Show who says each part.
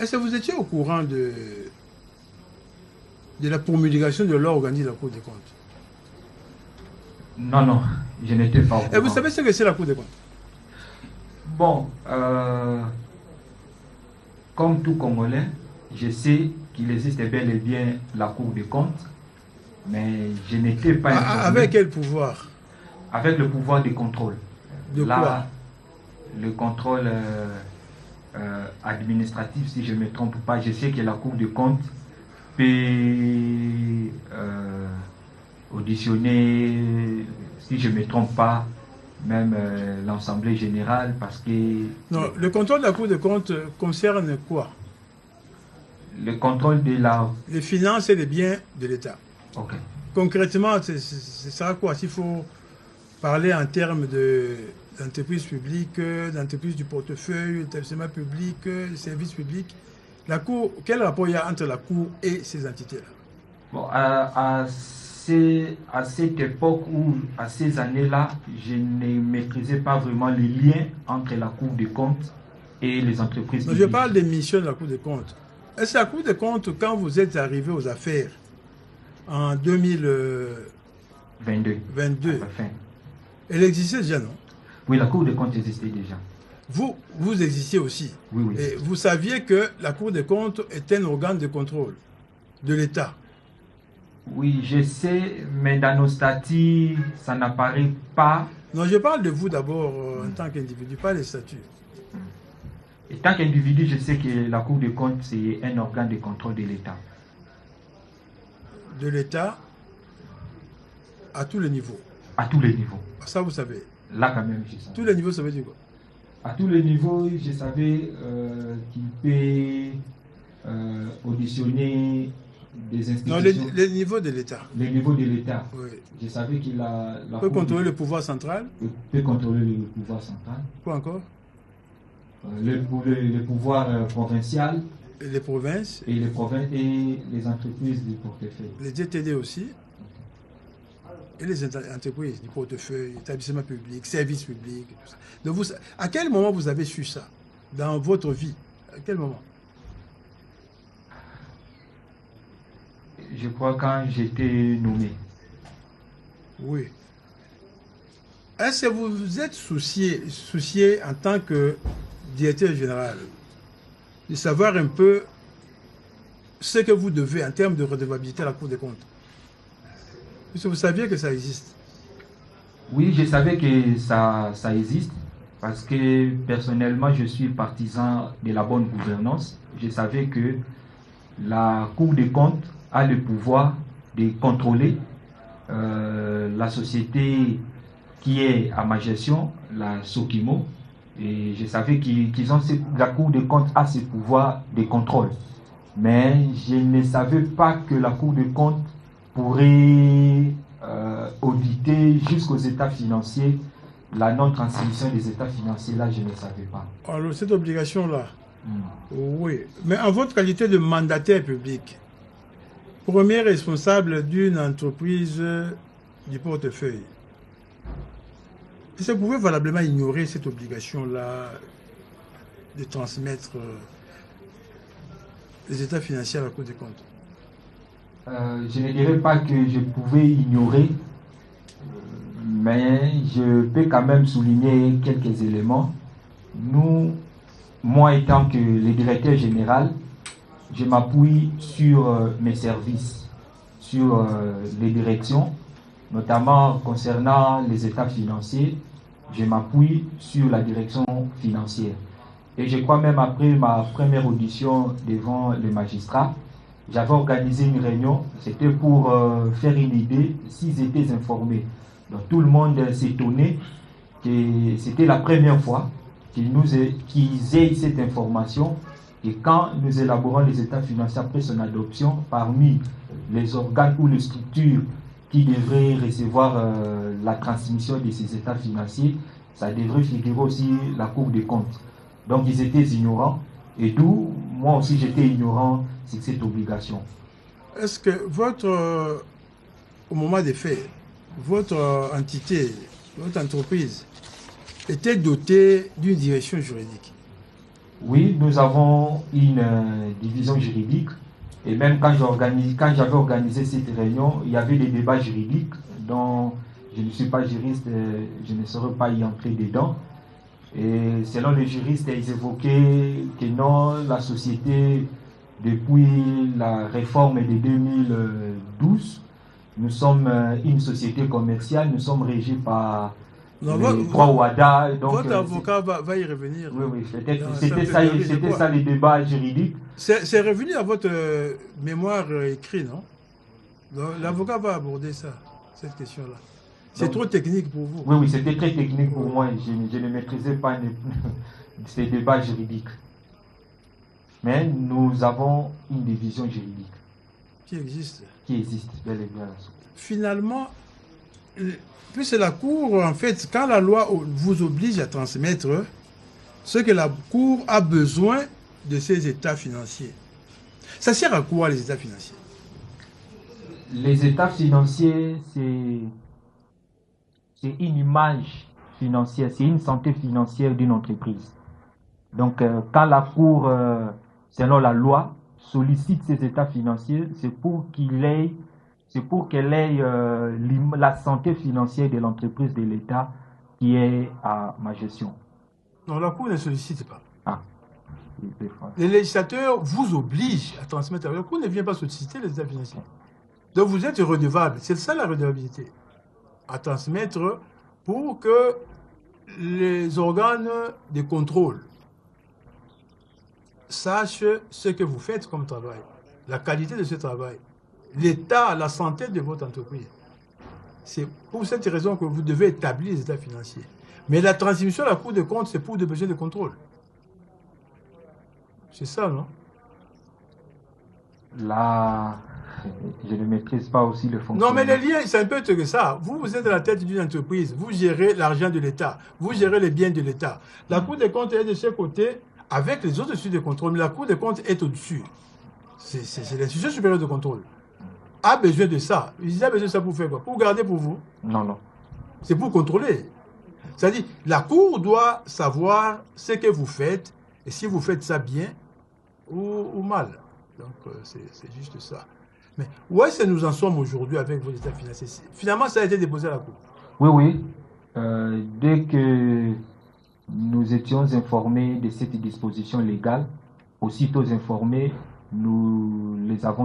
Speaker 1: Est-ce que vous étiez au courant de la promulgation de l'organisme de la Cour des comptes?
Speaker 2: Non, non, je n'étais pas au
Speaker 1: Et vous
Speaker 2: courant.
Speaker 1: savez ce que c'est la Cour des comptes?
Speaker 2: Bon, comme tout Congolais, je sais qu'il existe bel et bien la Cour des comptes, mais je n'étais pas informé.
Speaker 1: Avec quel pouvoir?
Speaker 2: Avec le pouvoir de contrôle.
Speaker 1: De quoi?
Speaker 2: Là, le contrôle administratif, si je ne me trompe pas, je sais que la Cour des comptes peut auditionner, si je ne me trompe pas, même l'Assemblée générale, parce que...
Speaker 1: Non, le contrôle de la Cour des comptes concerne quoi?
Speaker 2: Le contrôle de la...
Speaker 1: Les finances et les biens de l'État.
Speaker 2: Ok.
Speaker 1: Concrètement, ce sera quoi? S'il faut parler en termes d'entreprises publiques, d'entreprises du portefeuille, d'établissements publics, services publics, la Cour, quel rapport il y a entre la Cour et ces entités-là?
Speaker 2: Bon, à cette époque ou à ces années-là, je ne maîtrisais pas vraiment les liens entre la Cour des comptes et les entreprises
Speaker 1: publiques. Je parle des missions de la Cour des comptes. Est-ce que la Cour des comptes, quand vous êtes arrivé aux affaires en 2022, elle existait déjà, non?
Speaker 2: Oui, la Cour des comptes existait déjà.
Speaker 1: Vous existiez aussi.
Speaker 2: Oui, oui.
Speaker 1: Et vous saviez que la Cour des comptes est un organe de contrôle de l'État.
Speaker 2: Oui, je sais, mais dans nos statuts, ça n'apparaît pas.
Speaker 1: Non, je parle de vous d'abord en tant qu'individu, pas les statuts.
Speaker 2: En tant qu'individu, je sais que la Cour des comptes, c'est un organe de contrôle de l'État.
Speaker 1: De l'État à tous les niveaux.
Speaker 2: À tous les niveaux.
Speaker 1: Ça, vous savez.
Speaker 2: Là, quand même, je sais.
Speaker 1: Tous les niveaux, ça veut dire quoi?
Speaker 2: À tous les niveaux, je savais qu'il peut auditionner des institutions.
Speaker 1: Non, les niveaux de l'État.
Speaker 2: Les niveaux de l'État.
Speaker 1: Oui.
Speaker 2: Je savais qu'il a...
Speaker 1: peut contrôler le pouvoir central.
Speaker 2: Peut contrôler le pouvoir central.
Speaker 1: Quoi encore?
Speaker 2: Le pouvoir provincial.
Speaker 1: Et les provinces.
Speaker 2: Et les provinces et les entreprises du portefeuille.
Speaker 1: Les DTD aussi. Et les entreprises du portefeuille, établissements publics, services publics, tout ça. Donc vous, à quel moment vous avez su ça dans votre vie? À quel moment?
Speaker 2: Je crois quand j'étais nommé.
Speaker 1: Oui. Est-ce que vous vous êtes soucié en tant que directeur général de savoir un peu ce que vous devez en termes de redevabilité à la Cour des comptes? Puisque vous saviez que ça existe.
Speaker 2: Oui, je savais que ça existe parce que personnellement, je suis partisan de la bonne gouvernance. Je savais que la Cour des comptes a le pouvoir de contrôler la société qui est à ma gestion, la Sokimo. Et je savais la Cour des comptes a ce pouvoir de contrôle. Mais je ne savais pas que la Cour des comptes pourrait auditer jusqu'aux états financiers la non-transmission des états financiers. Là, je ne savais pas.
Speaker 1: Alors, cette obligation-là, oui. Mais en votre qualité de mandataire public, premier responsable d'une entreprise du portefeuille, est-ce que vous pouvez valablement ignorer cette obligation-là de transmettre les états financiers à la Cour des comptes?
Speaker 2: Je ne dirais pas que je pouvais ignorer, mais je peux quand même souligner quelques éléments. Moi étant que le directeur général, je m'appuie sur mes services, sur les directions, notamment concernant les états financiers. Je m'appuie sur la direction financière. Et je crois même après ma première audition devant les magistrats, j'avais organisé une réunion, c'était pour faire une idée s'ils étaient informés. Donc tout le monde s'étonnait que c'était la première fois qu'ils aient cette information. Et quand nous élaborons les états financiers après son adoption, parmi les organes ou les structures qui devraient recevoir la transmission de ces états financiers, ça devrait figurer aussi la Cour des comptes. Donc ils étaient ignorants. Et d'où, moi aussi, j'étais ignorant sur cette obligation.
Speaker 1: Est-ce que au moment des faits, votre entité, votre entreprise était dotée d'une direction juridique?
Speaker 2: Oui, nous avons une division juridique. Et même quand j'avais organisé cette réunion, il y avait des débats juridiques dont je ne suis pas juriste, je ne saurais pas y entrer dedans. Et selon les juristes, ils évoquaient que non, la société, depuis la réforme de 2012, nous sommes une société commerciale, nous sommes régis par
Speaker 1: Non,
Speaker 2: les droits WADA. Donc,
Speaker 1: votre avocat va y revenir.
Speaker 2: oui, oui,
Speaker 1: Dans
Speaker 2: c'était
Speaker 1: certaines
Speaker 2: ça les débats juridiques.
Speaker 1: C'est revenu à votre mémoire écrit, non? L'avocat va aborder ça, cette question-là. C'est
Speaker 2: Donc,
Speaker 1: trop technique pour vous.
Speaker 2: oui, oui, c'était très technique pour moi. Je ne maîtrisais pas ces débats juridiques. Mais nous avons une division juridique
Speaker 1: Qui existe.
Speaker 2: qui existe bel et bien.
Speaker 1: Finalement, puis c'est la Cour, en fait, quand la loi vous oblige à transmettre ce que la Cour a besoin de ces états financiers. Ça sert à quoi les états financiers?
Speaker 2: Les états financiers, c'est une image financière, c'est une santé financière d'une entreprise. Donc, quand la Cour, selon la loi, sollicite ces états financiers, c'est pour qu'elle ait la santé financière de l'entreprise, de l'État qui est à ma gestion.
Speaker 1: Non, la Cour ne sollicite pas.
Speaker 2: Ah,
Speaker 1: Les législateurs vous obligent à transmettre. La Cour ne vient pas solliciter les états financiers. Donc vous êtes redevable. C'est ça la redevabilité. À transmettre pour que les organes de contrôle sachent ce que vous faites comme travail, la qualité de ce travail, l'état, la santé de votre entreprise. C'est pour cette raison que vous devez établir les états financiers. Mais la transmission à la Cour des comptes, c'est pour des besoins de contrôle. C'est ça, non?
Speaker 2: Là, je ne maîtrise pas aussi le fonctionnement.
Speaker 1: Non, mais les liens, c'est un peu que ça. Vous êtes à la tête d'une entreprise, vous gérez l'argent de l'État, vous gérez les biens de l'État. La Cour des comptes est de ce côté avec les autres instituts de contrôle, mais la Cour des comptes est au-dessus. C'est l'institution supérieure de contrôle. A besoin de ça. Il a besoin de ça pour faire quoi? Pour garder pour vous?
Speaker 2: Non, non.
Speaker 1: C'est pour contrôler. C'est-à-dire, la Cour doit savoir ce que vous faites et si vous faites ça bien ou mal. Donc, c'est juste ça. Mais où est-ce que nous en sommes aujourd'hui avec vos états financiers? Finalement, ça a été déposé à la Cour.
Speaker 2: Oui, oui. Dès que nous étions informés de cette disposition légale, aussitôt informés, nous les avons